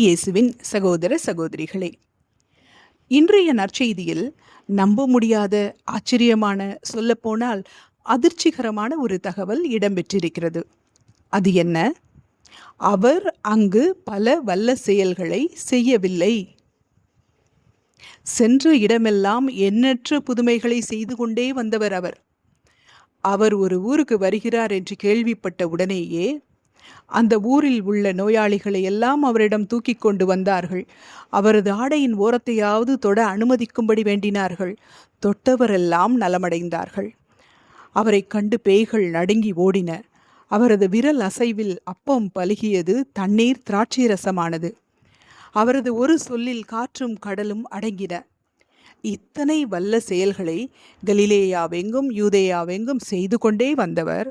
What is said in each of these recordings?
இயேசுவின் சகோதர சகோதரிகளே, இன்றைய நற்செய்தியில் நம்ப முடியாத, ஆச்சரியமான, சொல்லப்போனால் அதிர்ச்சிகரமான ஒரு தகவல் இடம்பெற்றிருக்கிறது. அது என்ன? அவர் அங்கு பல வல்ல செயல்களை செய்யவில்லை. சென்ற இடமெல்லாம் எண்ணற்ற புதுமைகளை செய்து கொண்டே வந்தவர் அவர். அவர் ஒரு ஊருக்கு வருகிறார் என்று கேள்விப்பட்ட உடனேயே அந்த ஊரில் உள்ள நோயாளிகளை எல்லாம் அவரிடம் தூக்கி கொண்டு வந்தார்கள். அவரது ஆடையின் ஓரத்தையாவது தொட அனுமதிக்கும்படி வேண்டினார்கள். தொட்டவரெல்லாம் நலமடைந்தார்கள். அவரை கண்டு பேய்கள் நடுங்கி ஓடின. அவரது விரல் அசைவில் அப்பம் பலுகியது, தண்ணீர் திராட்சை ரசமானது. அவரது ஒரு சொல்லில் காற்றும் கடலும் அடங்கின. இத்தனை வல்ல செயல்களை கலிலேயாவெங்கும் யூதேயாவெங்கும் செய்து கொண்டே வந்தவர்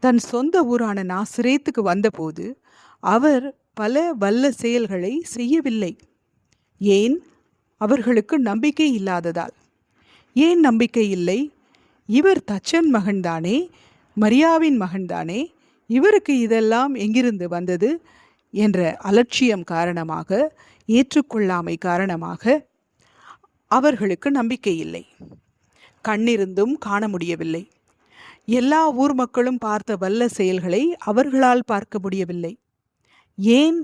தன் சொந்த ஊரான நாசரேத்துக்கு வந்தபோது அவர் பல வல்ல செயல்களை செய்யவில்லை. ஏன்? அவர்களுக்கு நம்பிக்கை இல்லாததால். ஏன் நம்பிக்கை இல்லை? இவர் தச்சன் மகன்தானே, மரியாவின் மகன்தானே, இவருக்கு இதெல்லாம் எங்கிருந்து வந்தது என்ற அலட்சியம் காரணமாக, ஏற்றுக்கொள்ளாமை காரணமாக அவர்களுக்கு நம்பிக்கை இல்லை. கண்ணிருந்தும் காண முடியவில்லை. எல்லா ஊர் மக்களும் பார்த்த வல்ல செயல்களை அவர்களால் பார்க்க முடியவில்லை. ஏன்?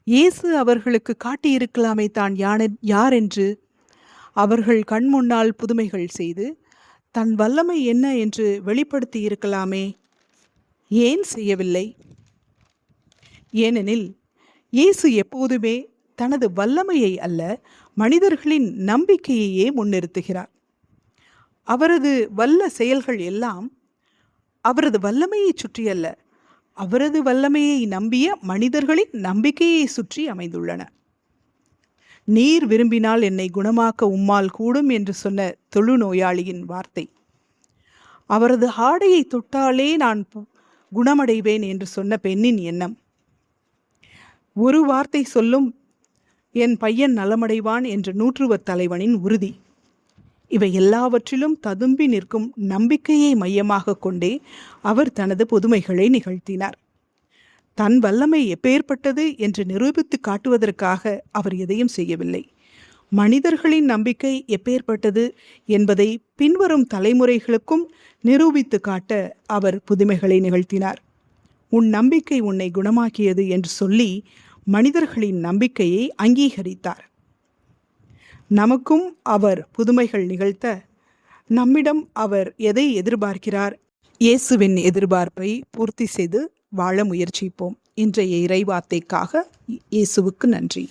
இயேசு அவர்களுக்கு காட்டியிருக்கலாமே தான் யார் என்று. அவர்கள் கண் முன்னால் புதுமைகள் செய்து தன் வல்லமை என்ன என்று வெளிப்படுத்தி இருக்கலாமே. ஏன் செய்யவில்லை? ஏனெனில் இயேசு எப்போதுமே தனது வல்லமையை அல்ல, மனிதர்களின் நம்பிக்கையையே முன்னிறுத்துகிறார். அவரது வல்ல செயல்கள் எல்லாம் அவரது வல்லமையை சுற்றியல்ல, அவரது வல்லமையை நம்பிய மனிதர்களின் நம்பிக்கையை சுற்றி அமைந்துள்ளன. நீர் விரும்பினால் என்னை குணமாக்க உம்மால் கூடும் என்று சொன்ன தொழுநோயாளியின் வார்த்தை, அவரது ஆடையை தொட்டாலே நான் குணமடைவேன் என்று சொன்ன பெண்ணின் எண்ணம், ஒரு வார்த்தை சொல்லும் என் பையன் நலமடைவான் என்ற நூற்றுவர் தலைவனின் உறுதி, இவை எல்லாவற்றிலும் ததும்பி நிற்கும் நம்பிக்கையை மையமாக கொண்டே அவர் தனது புதுமைகளை நிகழ்த்தினார். தன் வல்லமை எப்பேற்பட்டது என்று நிரூபித்து காட்டுவதற்காக அவர் எதையும் செய்யவில்லை. மனிதர்களின் நம்பிக்கை எப்பேற்பட்டது என்பதை பின்வரும் தலைமுறைகளுக்கும் நிரூபித்து காட்ட அவர் புதுமைகளை நிகழ்த்தினார். உன் நம்பிக்கை உன்னை குணமாக்கியது என்று சொல்லி மனிதர்களின் நம்பிக்கையை அங்கீகரித்தார். நமக்கும் அவர் புதுமைகள் நிகழ்த்த, நம்மிடம் அவர் எதை எதிர்பார்க்கிறார்? இயேசுவின் எதிர்பார்ப்பை பூர்த்தி செய்து வாழ முயற்சிப்போம். இன்றைய இறைவார்த்தைக்காக இயேசுவுக்கு நன்றி.